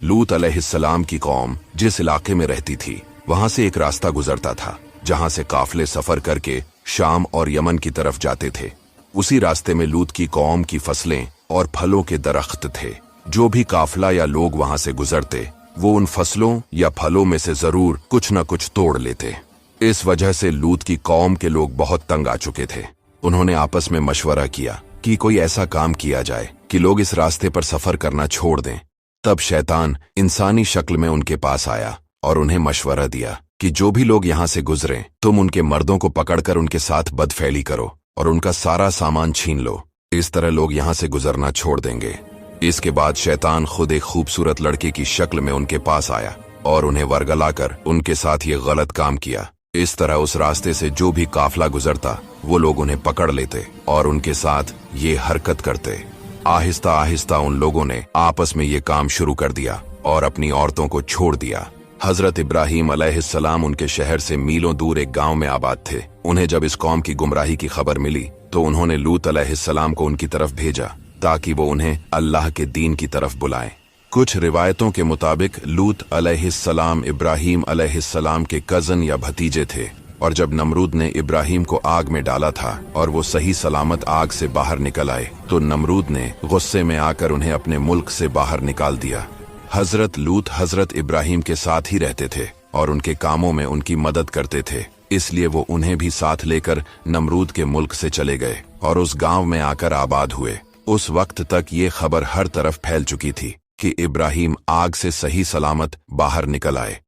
लूत अलैहिस्सलाम की कौम जिस इलाके में रहती थी वहां से एक रास्ता गुजरता था जहां से काफले सफर करके शाम और यमन की तरफ जाते थे। उसी रास्ते में लूत की कौम की फसलें और फलों के दरख्त थे। जो भी काफला या लोग वहां से गुजरते वो उन फसलों या फलों में से जरूर कुछ न कुछ तोड़ लेते। इस वजह से लूत की कौम के लोग बहुत तंग आ चुके थे। उन्होंने आपस में मशवरा किया कि कोई ऐसा काम किया जाए कि लोग इस रास्ते पर सफर करना छोड़ दें। तब शैतान इंसानी शक्ल में उनके पास आया और उन्हें मशवरा दिया कि जो भी लोग यहाँ से गुजरें तुम उनके मर्दों को पकड़कर उनके साथ बदफैली करो और उनका सारा सामान छीन लो। इस तरह लोग यहाँ से गुजरना छोड़ देंगे। इसके बाद शैतान खुद एक खूबसूरत लड़के की शक्ल में उनके पास आया और उन्हें वरगलाकर उनके साथ ये गलत काम किया। इस तरह उस रास्ते से जो भी काफला गुजरता वो लोग उन्हें पकड़ लेते और उनके साथ ये हरकत करते। आहिस्ता आहिस्ता उन लोगों ने आपस में ये काम शुरू कर दिया और अपनी औरतों को छोड़ दिया। हजरत इब्राहीम अलैहिस्सलाम उनके शहर से मीलों दूर एक गांव में आबाद थे। उन्हें जब इस कौम की गुमराही की खबर मिली तो उन्होंने लूत अलैहिस्सलाम को उनकी तरफ भेजा ताकि वो उन्हें अल्लाह के दीन की तरफ बुलाएं। कुछ रिवायतों के मुताबिक लूत अलैहिस्सलाम इब्राहीम अलैहिस्सलाम के कजन या भतीजे थे और जब नमरूद ने इब्राहीम को आग में डाला था और वो सही सलामत आग से बाहर निकल आए तो नमरूद ने गुस्से में आकर उन्हें अपने मुल्क से बाहर निकाल दिया। हजरत लूत हजरत इब्राहीम के साथ ही रहते थे और उनके कामों में उनकी मदद करते थे, इसलिए वो उन्हें भी साथ लेकर नमरूद के मुल्क से चले गए और उस गांव में आकर आबाद हुए। उस वक्त तक ये खबर हर तरफ फैल चुकी थी कि इब्राहीम आग से सही सलामत बाहर निकल आए।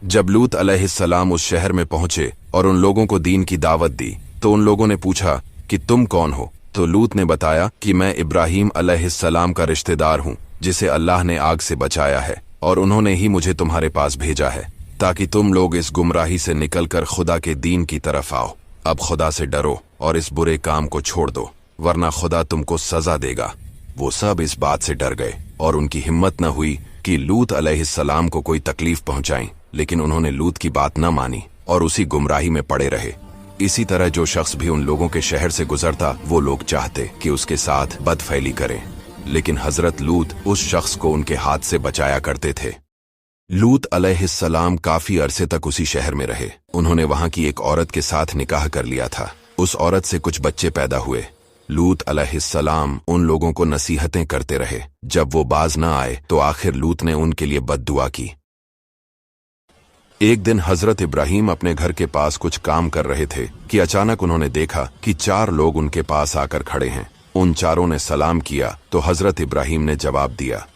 जब लूत अलैहिस्सलाम उस शहर में पहुंचे और उन लोगों को दीन की दावत दी तो उन लोगों ने पूछा कि तुम कौन हो? तो लूत ने बताया कि मैं इब्राहीम अलैहिस्सलाम का रिश्तेदार हूं जिसे अल्लाह ने आग से बचाया है और उन्होंने ही मुझे तुम्हारे पास भेजा है ताकि तुम लोग इस गुमराही से निकलकर खुदा के दीन की तरफ आओ। अब खुदा से डरो और इस बुरे काम को छोड़ दो वरना खुदा तुमको सजा देगा। वो सब इस बात से डर गए और उनकी हिम्मत न हुई कि लूत अलैहिस्सलाम को कोई तकलीफ पहुंचाएं, लेकिन उन्होंने लूत की बात न मानी और उसी गुमराही में पड़े रहे। इसी तरह जो शख्स भी उन लोगों के शहर से गुजरता वो लोग चाहते कि उसके साथ बदफैली करें, लेकिन हजरत लूत उस शख्स को उनके हाथ से बचाया करते थे। लूत अलैहिस्सलाम काफी अरसे तक उसी शहर में रहे। उन्होंने वहां की एक औरत के साथ निकाह कर लिया था। उस औरत से कुछ बच्चे पैदा हुए। लूत अलैहिस्सलाम उन लोगों को नसीहतें करते रहे। जब वो बाज न आए तो आखिर लूत ने उनके लिए बद्दुआ की। एक दिन हजरत इब्राहीम अपने घर के पास कुछ काम कर रहे थे कि अचानक उन्होंने देखा कि 4 लोग उनके पास आकर खड़े हैं। उन चारों ने सलाम किया तो हजरत इब्राहीम ने जवाब दिया